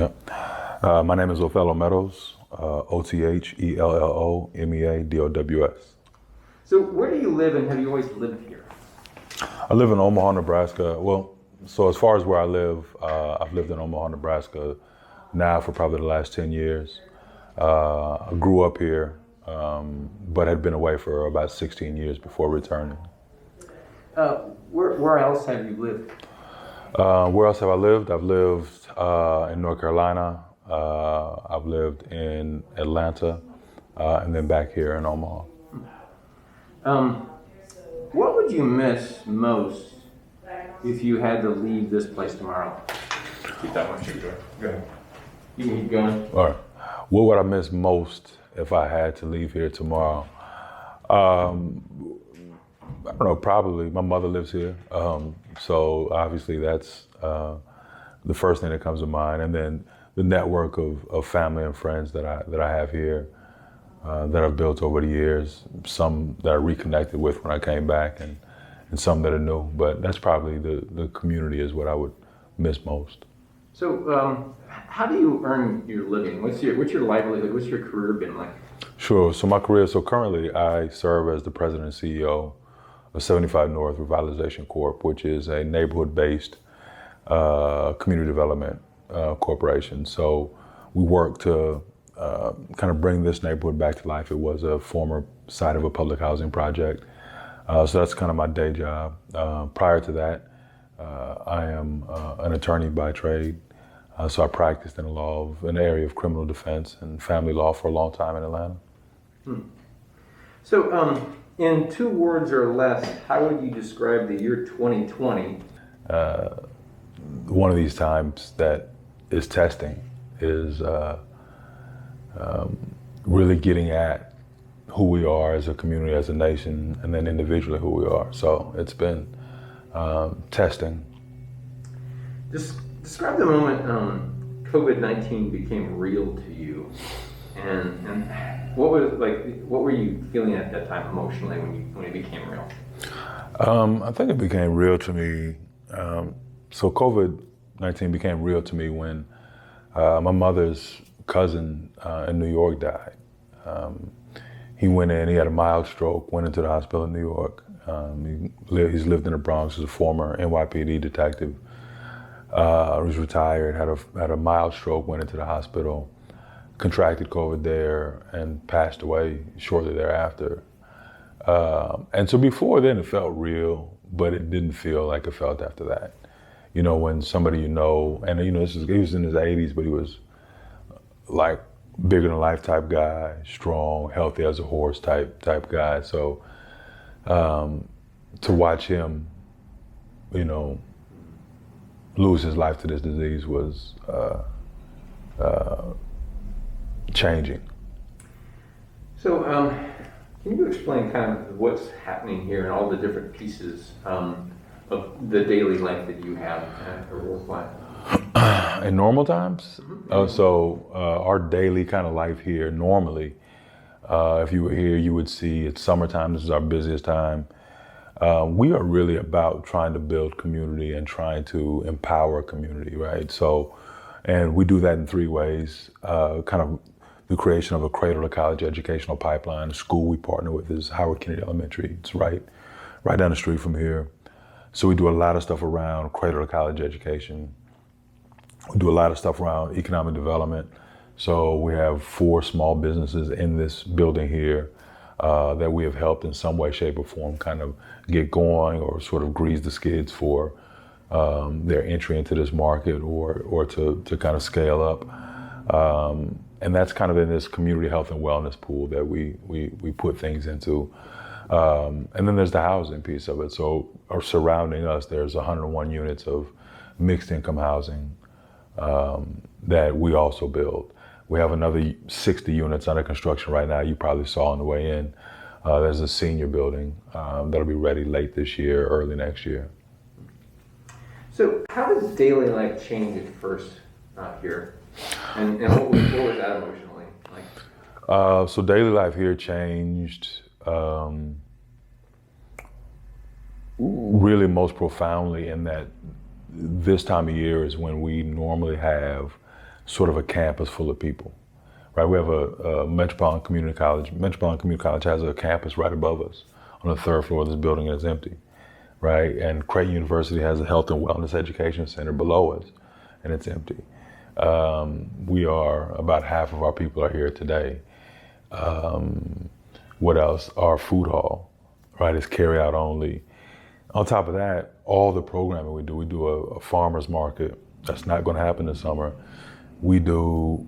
Yeah. My name is Othello Meadows, Othellomeadows. So where do you live, and have you always lived here? I live in Omaha, Nebraska. Well, so as far as where I live, I've lived in Omaha, Nebraska now for probably the last 10 years. I grew up here, but had been away for about 16 years before returning. Where else have you lived? Where else have I lived? I've lived in North Carolina. I've lived in Atlanta, and then back here in Omaha. What would you miss most if you had to leave this place tomorrow? Keep that one straight. Go ahead. You can keep going. All right. What would I miss most if I had to leave here tomorrow? I don't know, probably my mother lives here. So obviously that's the first thing that comes to mind. And then the network of family and friends that I have here that I've built over the years, some that I reconnected with when I came back and some that are new. But that's probably the community is what I would miss most. So how do you earn your living? What's your livelihood? What's your career been like? Sure. So my career, so currently I serve as the president and CEO of 75 North Revitalization Corp., which is a neighborhood-based community development corporation. So we work to kind of bring this neighborhood back to life. It was a former site of a public housing project. So that's kind of my day job. Prior to that, I am an attorney by trade. So I practiced in the area of criminal defense and family law for a long time in Atlanta. So in 2 words or less, how would you describe the year 2020? One of these times that is testing is really getting at who we are as a community, as a nation, and then individually who we are. So it's been testing. Just describe the moment COVID-19 became real to you, and what were you feeling at that time emotionally when it became real? I think it became real to me. So COVID-19 became real to me when my mother's cousin in New York died. He went in, he had a mild stroke, went into the hospital in New York. He's lived in the Bronx as a former NYPD detective. Was retired, had a mild stroke, went into the hospital, contracted COVID there, and passed away shortly thereafter. And so before then it felt real, but it didn't feel like it felt after that. You know, when somebody and he was in his 80s, but he was like bigger than life type guy, strong, healthy as a horse type guy. So to watch him, lose his life to this disease was changing. So can you explain kind of what's happening here and all the different pieces of the daily life that you have or work life? In normal times? So our daily kind of life here, normally, if you were here, you would see it's summertime, this is our busiest time. We are really about trying to build community and trying to empower community, right? So, and we do that in 3 ways. Kind of the creation of a cradle to college educational pipeline. The school we partner with is Howard Kennedy Elementary. It's right down the street from here. So we do a lot of stuff around cradle to college education. We do a lot of stuff around economic development. So we have 4 small businesses in this building here that we have helped in some way, shape, or form kind of get going or sort of grease the skids for their entry into this market or to kind of scale up. And that's kind of in this community health and wellness pool that we put things into. And then there's the housing piece of it. So surrounding us, there's 101 units of mixed income housing that we also build. We have another 60 units under construction right now. You probably saw on the way in. There's a senior building that'll be ready late this year, early next year. So how does daily life change at first here? And what was that emotionally like? So daily life here changed really most profoundly in that this time of year is when we normally have sort of a campus full of people, right? We have a Metropolitan Community College. Metropolitan Community College has a campus right above us on the third floor of this building, and it's empty, right? And Creighton University has a health and wellness education center below us, and it's empty. We are, about half of our people are here today. What else? Our food hall, right, is carry out only. On top of that, all the programming we do a farmer's market. That's not going to happen this summer. We do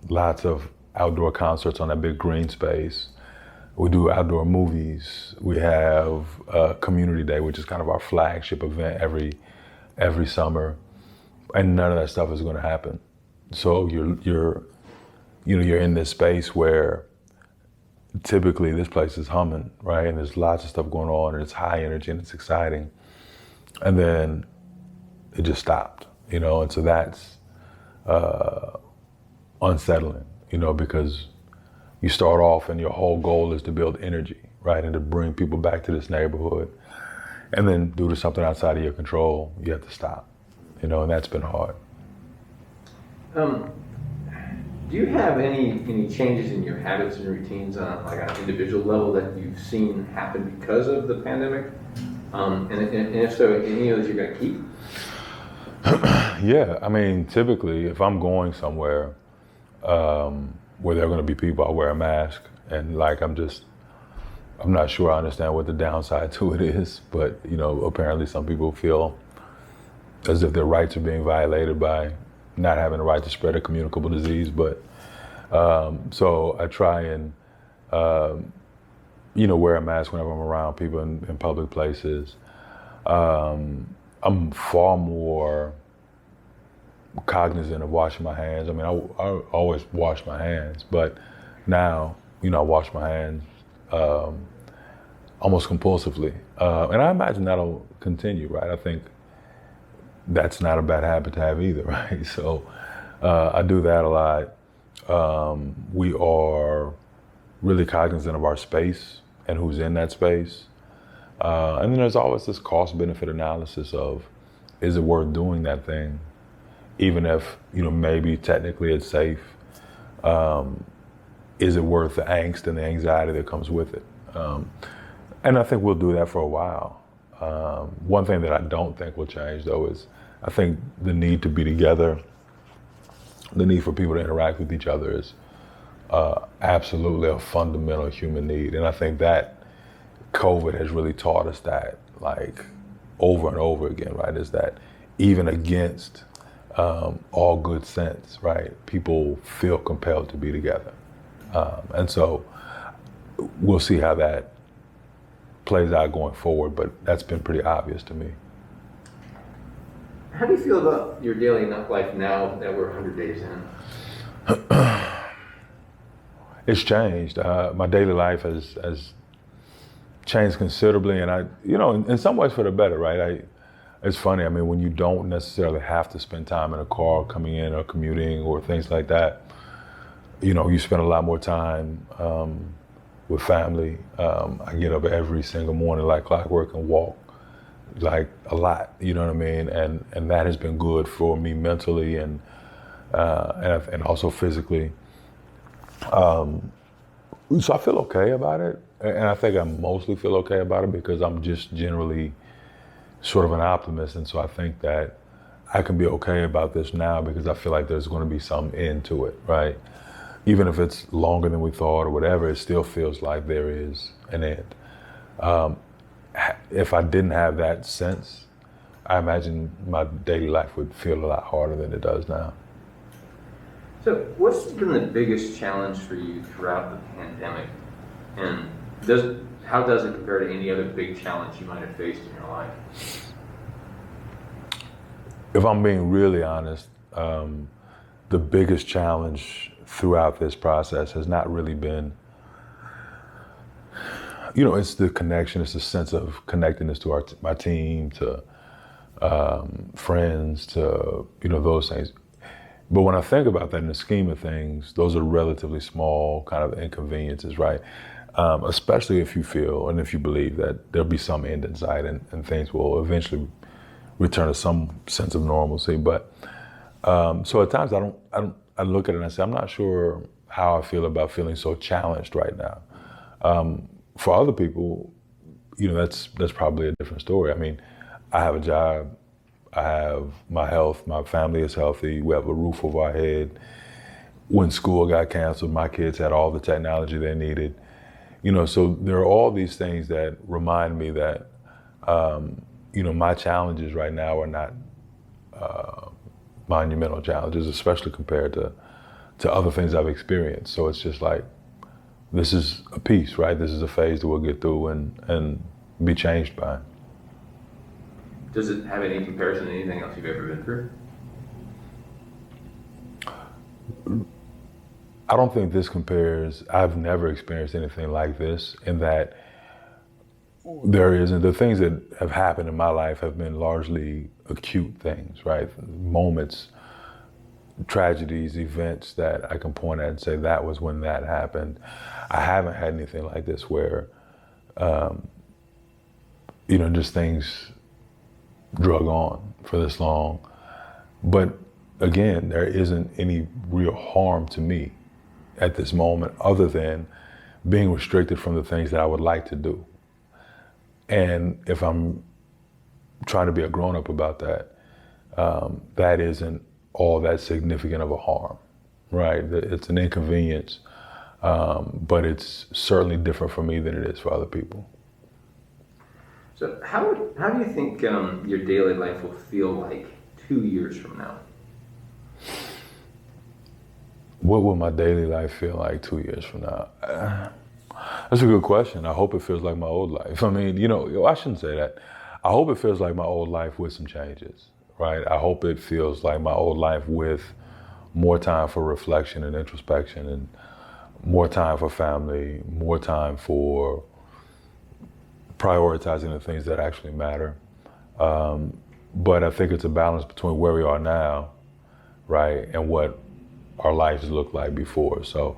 lots of outdoor concerts on that big green space. We do outdoor movies. We have Community Day, which is kind of our flagship event every summer, and none of that stuff is going to happen. So you're in this space where typically this place is humming, right? And there's lots of stuff going on, and it's high energy and it's exciting. And then it just stopped, and so that's unsettling, because you start off and your whole goal is to build energy, right? And to bring people back to this neighborhood. And then due to something outside of your control, you have to stop, and that's been hard. Do you have any changes in your habits and routines on an individual level that you've seen happen because of the pandemic? And if so, any of those you're going to keep? Yeah, I mean, typically, if I'm going somewhere where there are going to be people, I'll wear a mask. And I'm not sure I understand what the downside to it is, but apparently some people feel as if their rights are being violated by not having the right to spread a communicable disease. But so I try and wear a mask whenever I'm around people in public places. I'm far more cognizant of washing my hands. I mean, I always wash my hands, but now, I wash my hands almost compulsively. And I imagine that'll continue, right? I think that's not a bad habit to have either, right? So I do that a lot. We are really cognizant of our space and who's in that space. And then there's always this cost-benefit analysis of, is it worth doing that thing? Even if, maybe technically it's safe. Is it worth the angst and the anxiety that comes with it? And I think we'll do that for a while. One thing that I don't think will change, though, is I think the need to be together, the need for people to interact with each other is absolutely a fundamental human need. And I think that COVID has really taught us that, over and over again, right? Is that even against all good sense, right? People feel compelled to be together. And so we'll see how that plays out going forward, but that's been pretty obvious to me. How do you feel about your daily life now that we're 100 days in? It's changed. My daily life has changed considerably, and in some ways for the better, right? It's funny, I mean, when you don't necessarily have to spend time in a car coming in or commuting or things like that, you spend a lot more time with family. I get up every single morning like clockwork and walk a lot, you know what I mean? And that has been good for me mentally and also physically. So I feel okay about it. And I think I mostly feel okay about it because I'm just generally sort of an optimist. And so I think that I can be okay about this now because I feel like there's going to be some end to it, right? Even if it's longer than we thought or whatever, it still feels like there is an end. If I didn't have that sense, I imagine my daily life would feel a lot harder than it does now. So what's been the biggest challenge for you throughout the pandemic? And how does it compare to any other big challenge you might have faced in your life? If I'm being really honest, the biggest challenge throughout this process has not really been, it's the connection, it's the sense of connectedness to my team, to friends, to, those things. But when I think about that in the scheme of things, those are relatively small kind of inconveniences, right? Especially if you feel and if you believe that there'll be some end in sight and things will eventually return to some sense of normalcy. But So at times I look at it and I say, I'm not sure how I feel about feeling so challenged right now. For other people, that's probably a different story. I mean, I have a job, I have my health, my family is healthy, we have a roof over our head. When school got canceled, my kids had all the technology they needed. So there are all these things that remind me that, my challenges right now are not monumental challenges, especially compared to other things I've experienced. So it's just like, this is a piece, right? This is a phase that we'll get through and be changed by. Does it have any comparison to anything else you've ever been through? I don't think this compares. I've never experienced anything like this, in that the things that have happened in my life have been largely acute things, right? Moments, tragedies, events that I can point at and say that was when that happened. I haven't had anything like this where, just things drug on for this long. But again, there isn't any real harm to me at this moment, other than being restricted from the things that I would like to do. And if I'm trying to be a grown-up about that, that isn't all that significant of a harm, right? It's an inconvenience, but it's certainly different for me than it is for other people. So how do you think your daily life will feel like 2 years from now? What will my daily life feel like 2 years from now? That's a good question. I hope it feels like my old life. I mean, I shouldn't say that. I hope it feels like my old life with some changes, right? I hope it feels like my old life with more time for reflection and introspection, and more time for family, more time for prioritizing the things that actually matter. But I think it's a balance between where we are now, right, and what our lives looked like before. So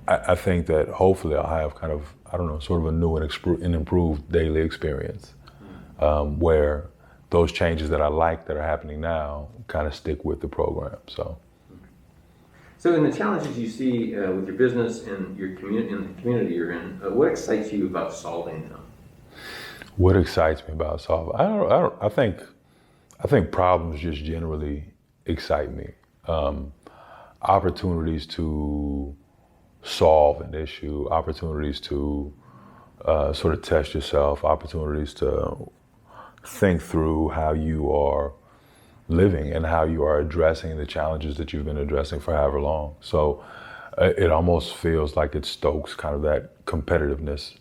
I think that hopefully I'll have kind of, sort of a new and improved daily experience, where those changes that I like that are happening now kind of stick with the program. So in the challenges you see with your business and your community, and the community you're in, what excites you about solving them? What excites me about solving? I think problems just generally excite me. Opportunities to solve an issue, opportunities to sort of test yourself, opportunities to think through how you are living and how you are addressing the challenges that you've been addressing for however long. So it almost feels like it stokes kind of that competitiveness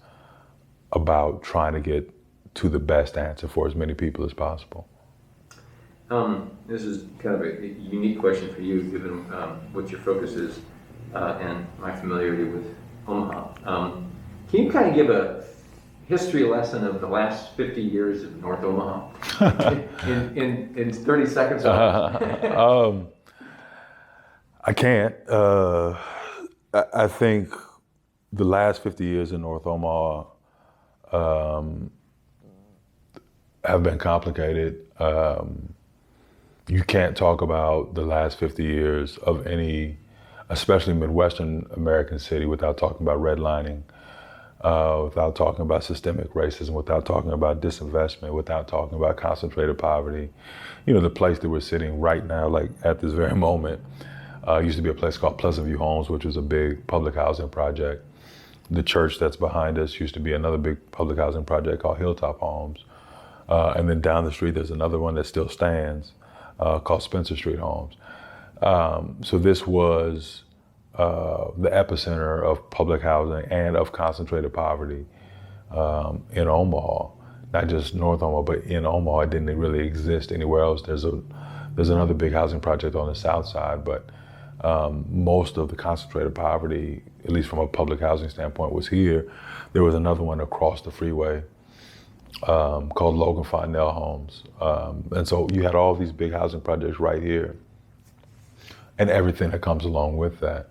about trying to get to the best answer for as many people as possible. This is kind of a unique question for you, given what your focus is and my familiarity with Omaha. Can you kind of give a history lesson of the last 50 years of North Omaha in 30 seconds? I can't. I think the last 50 years in North Omaha have been complicated. You can't talk about the last 50 years of any, especially Midwestern American city, without talking about redlining, without talking about systemic racism, without talking about disinvestment, without talking about concentrated poverty. The place that we're sitting right now, like at this very moment, used to be a place called Pleasant View Homes, which was a big public housing project. The church that's behind us used to be another big public housing project called Hilltop Homes. And then down the street, there's another one that still stands, called Spencer Street Homes. So this was the epicenter of public housing and of concentrated poverty in Omaha. Not just North Omaha, but in Omaha. It didn't really exist anywhere else. There's another big housing project on the south side, but most of the concentrated poverty, at least from a public housing standpoint, was here. There was another one across the freeway called Logan Fontenelle Homes. And so you had all these big housing projects right here and everything that comes along with that.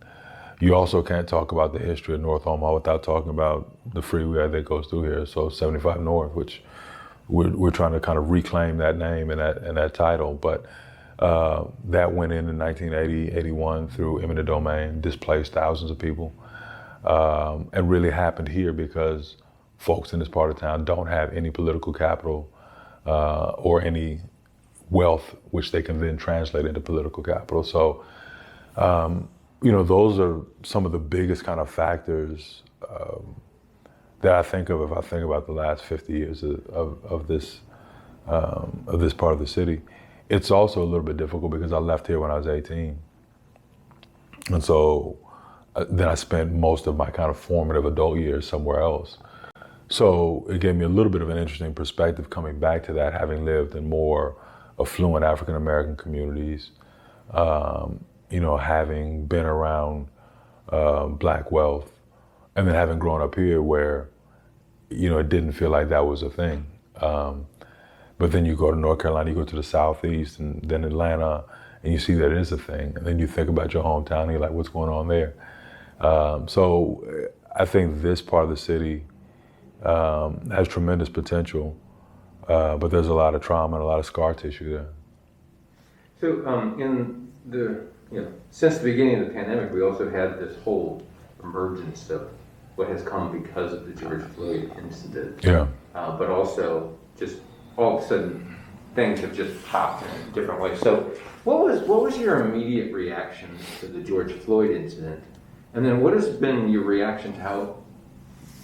You also can't talk about the history of North Omaha without talking about the freeway that goes through here, so 75 North, which we're trying to kind of reclaim that name and that title. But That went in 1980, 81 through eminent domain, displaced thousands of people. And really happened here because folks in this part of town don't have any political capital or any wealth which they can then translate into political capital. So, those are some of the biggest kind of factors that I think of if I think about the last 50 years of this part of the city. It's also a little bit difficult because I left here when I was 18. And so then I spent most of my kind of formative adult years somewhere else. So it gave me a little bit of an interesting perspective coming back to that, having lived in more affluent African-American communities, having been around Black wealth, and then having grown up here where, it didn't feel like that was a thing. But then you go to North Carolina, you go to the Southeast, and then Atlanta, and you see that it is a thing. And then you think about your hometown, and you're like, what's going on there? So I think this part of the city has tremendous potential, but there's a lot of trauma and a lot of scar tissue there. So since the beginning of the pandemic, we also had this whole emergence of what has come because of the George Floyd incident. Yeah. But also just all of a sudden things have just popped in a different way. So what was your immediate reaction to the George Floyd incident? And then what has been your reaction to how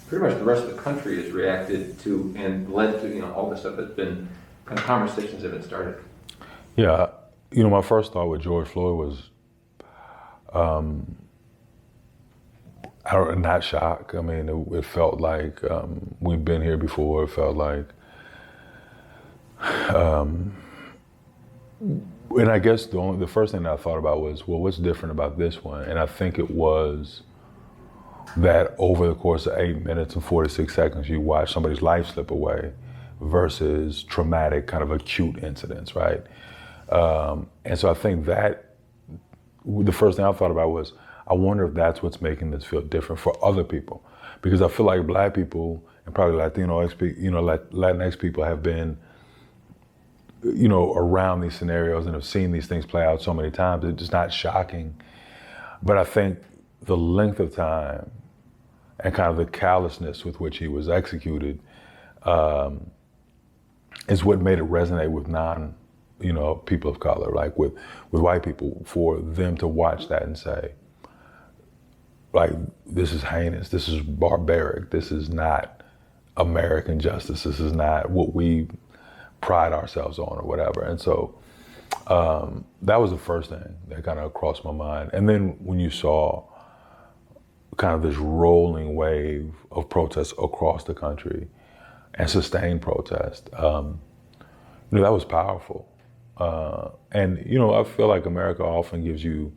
pretty much the rest of the country has reacted to and led to, all the stuff that's been, kind of conversations that have been started? Yeah, my first thought with George Floyd was not shock. I mean, it felt like we'd been here before. It felt like, and I guess the first thing that I thought about was, well, what's different about this one? And I think it was that over the course of 8 minutes and 46 seconds, you watch somebody's life slip away versus traumatic kind of acute incidents, right? And so I think that the first thing I thought about was, I wonder if that's what's making this feel different for other people. Because I feel like Black people and probably Latinx people have been, around these scenarios and have seen these things play out so many times. It's just not shocking. But I think the length of time and kind of the callousness with which he was executed is what made it resonate with people of color, like with white people, for them to watch that and say, like, this is heinous, this is barbaric, this is not American justice, this is not what we pride ourselves on or whatever. And so that was the first thing that kind of crossed my mind. And then when you saw kind of this rolling wave of protests across the country and sustained protest, that was powerful. And I feel like America often gives you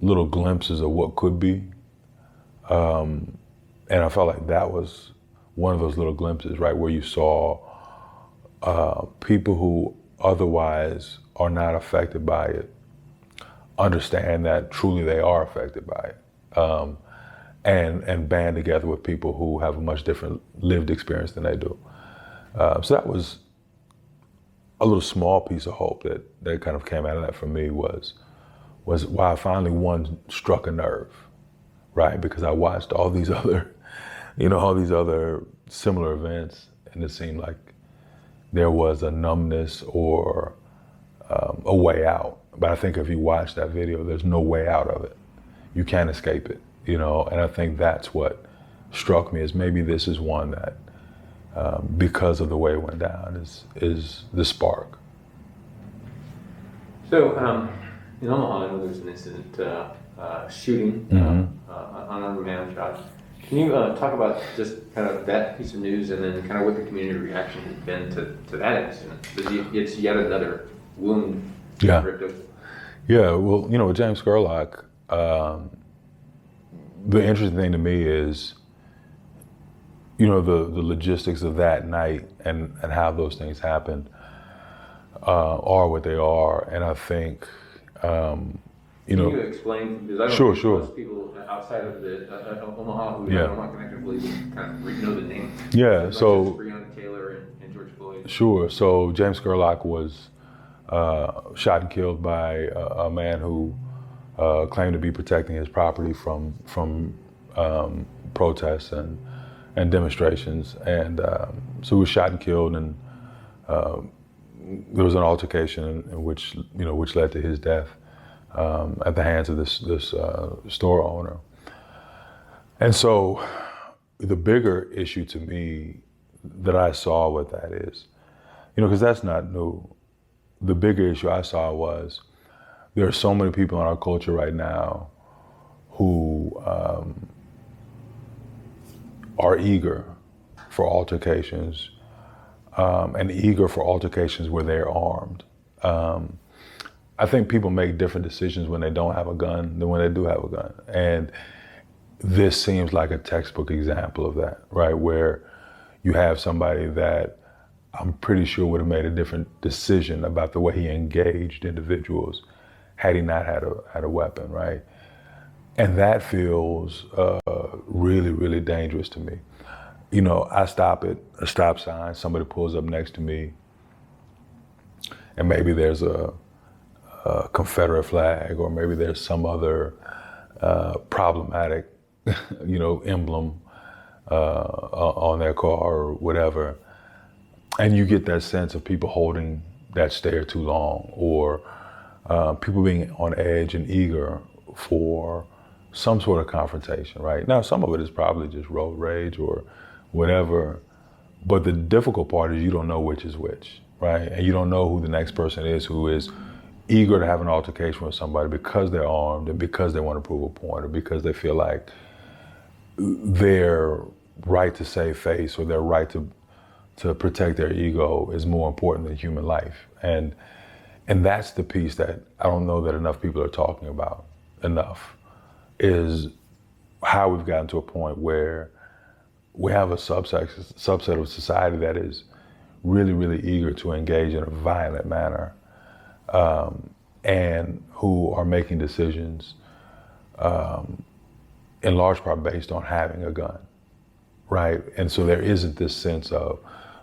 little glimpses of what could be. And I felt like that was one of those little glimpses, right, where you saw people who otherwise are not affected by it understand that truly they are affected by it, and band together with people who have a much different lived experience than they do. So that was a little small piece of hope that kind of came out of that for me was why finally one struck a nerve, right? Because I watched all these other similar events, and it seemed like there was a numbness or a way out. But I think if you watch that video, there's no way out of it. You can't escape it, and I think that's what struck me, is maybe this is one that, because of the way it went down, is the spark. So in Omaha, I know there was an incident, shooting, unarmed man shot. Can you talk about just kind of that piece of news and then kind of what the community reaction has been to that incident? It's yet another wound. Yeah. Yeah, well, with James Scurlock, the interesting thing to me is, the logistics of that night and how those things happened are what they are. And I think, Can you explain? Because I don't think most people outside of the Omaha who are not connected believe kind of know the name. Yeah, so Breonna Taylor and George Floyd. Sure. So James Scurlock was shot and killed by a man who claimed to be protecting his property from protests and demonstrations. And so he was shot and killed, and there was an altercation in which led to his death at the hands of this store owner. And so the bigger issue to me that I saw with that is, because that's not new. The bigger issue I saw was there are so many people in our culture right now who are eager for altercations and eager for altercations where they're armed. I think people make different decisions when they don't have a gun than when they do have a gun. And this seems like a textbook example of that, right? Where you have somebody that I'm pretty sure would have made a different decision about the way he engaged individuals had he not had a weapon, right? And that feels really, really dangerous to me. I stop at a stop sign, somebody pulls up next to me, and maybe there's a Confederate flag, or maybe there's some other problematic, emblem on their car or whatever. And you get that sense of people holding that stare too long, or people being on edge and eager for some sort of confrontation, right? Now, some of it is probably just road rage or whatever, but the difficult part is you don't know which is which, right? And you don't know who the next person is who is eager to have an altercation with somebody because they're armed and because they want to prove a point, or because they feel like their right to save face or their right to protect their ego is more important than human life. And that's the piece that I don't know that enough people are talking about enough, is how we've gotten to a point where we have a subset of society that is really, really eager to engage in a violent manner, and who are making decisions in large part based on having a gun, right? And so there isn't this sense of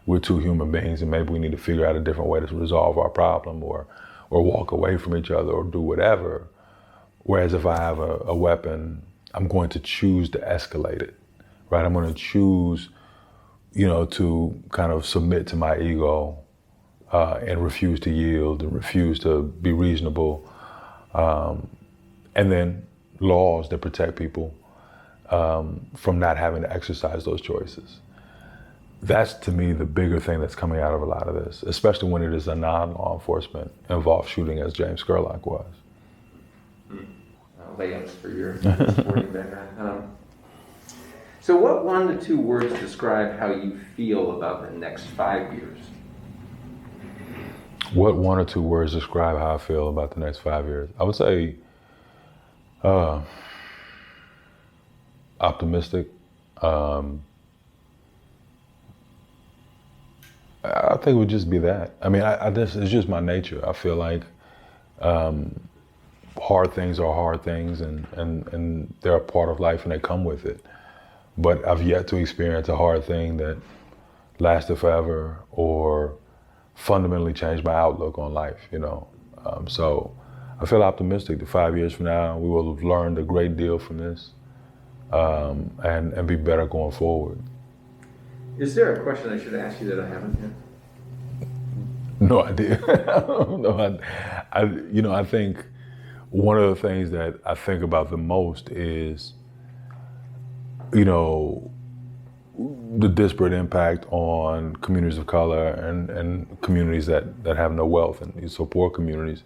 we're two human beings and maybe we need to figure out a different way to resolve our problem, or walk away from each other, or do whatever. Whereas if I have a weapon, I'm going to choose to escalate it, right? I'm going to choose, to kind of submit to my ego and refuse to yield and refuse to be reasonable. And then laws that protect people from not having to exercise those choices. That's, to me, the bigger thing that's coming out of a lot of this, especially when it is a non-law enforcement involved shooting, as James Scurlock was. Layups for your sporting background. So what 1 to 2 words describe how you feel about the next 5 years? What 1 or 2 words describe how I feel about the next 5 years? I would say optimistic. I think it would just be that. I mean, it's just my nature. I feel like hard things are hard things, and they're a part of life and they come with it. But I've yet to experience a hard thing that lasted forever or fundamentally changed my outlook on life, So I feel optimistic that 5 years from now, we will have learned a great deal from this and be better going forward. Is there a question I should ask you that I haven't yet? No idea. No, I think one of the things that I think about the most is, the disparate impact on communities of color and communities that have no wealth, and so poor communities.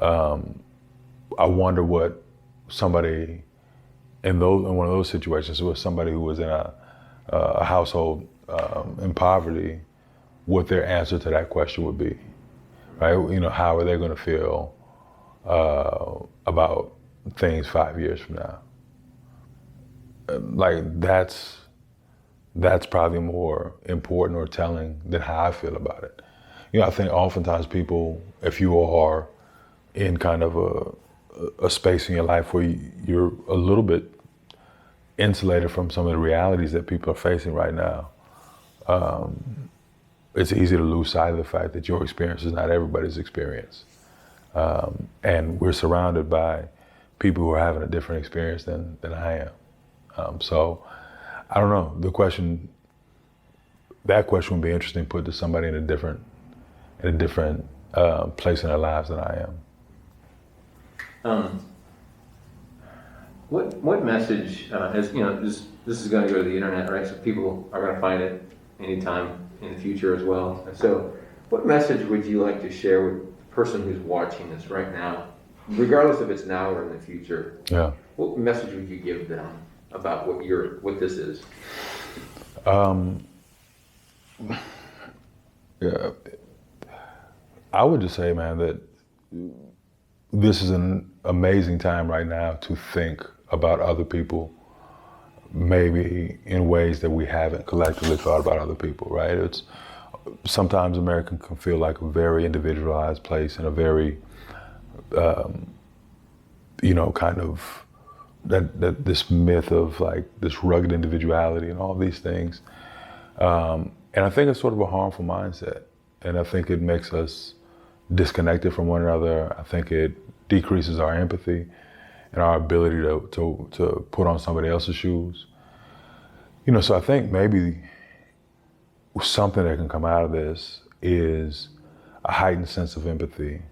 I wonder what somebody in one of those situations, was somebody who was in a household in poverty, what their answer to that question would be, right? How are they going to feel about things 5 years from now? Like that's probably more important or telling than how I feel about it. I think oftentimes people, if you are in kind of a space in your life where you're a little bit insulated from some of the realities that people are facing right now, it's easy to lose sight of the fact that your experience is not everybody's experience. And we're surrounded by people who are having a different experience than I am. So I don't know. That question would be interesting put to somebody in a different place in their lives than I am. What message, as you know, this is going to go to the internet, right? So people are going to find it anytime in the future as well. And so, what message would you like to share with the person who's watching this right now, regardless if it's now or in the future? Yeah. What message would you give them about what this is? Yeah. I would just say, man, that this is an amazing time right now to think about other people, maybe in ways that we haven't collectively thought about other people, right? It's sometimes America can feel like a very individualized place and a very, kind of that this myth of like this rugged individuality and all these things. And I think it's sort of a harmful mindset. And I think it makes us disconnected from one another. I think it decreases our empathy and our ability to put on somebody else's shoes. So I think maybe something that can come out of this is a heightened sense of empathy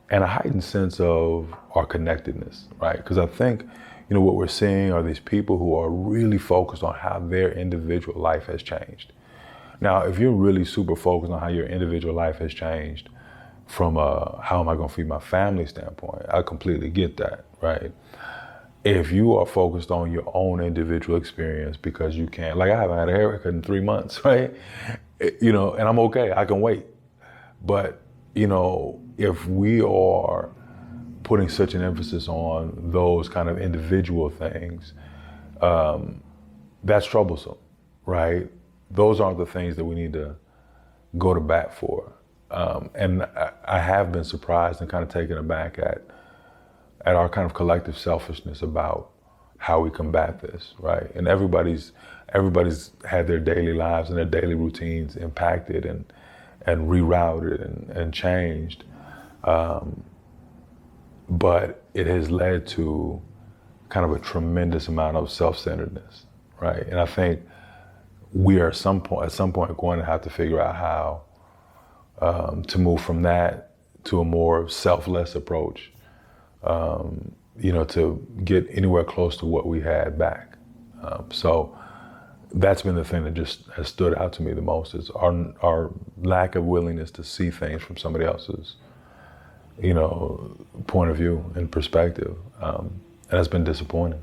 and a heightened sense of our connectedness, right? Because I think, what we're seeing are these people who are really focused on how their individual life has changed. Now, if you're really super focused on how your individual life has changed from a how am I gonna feed my family standpoint, I completely get that, right? If you are focused on your own individual experience because you can't, like I haven't had a haircut in 3 months, right? And I'm okay, I can wait. But, if we are putting such an emphasis on those kind of individual things, that's troublesome, right? Those aren't the things that we need to go to bat for. And I have been surprised and kind of taken aback at our kind of collective selfishness about how we combat this, right? And everybody's had their daily lives and their daily routines impacted and rerouted and changed. But it has led to kind of a tremendous amount of self-centeredness, right? And I think we are at some point going to have to figure out how to move from that to a more selfless approach, to get anywhere close to what we had back. So that's been the thing that just has stood out to me the most is our lack of willingness to see things from somebody else's, point of view and perspective. And that's been disappointing.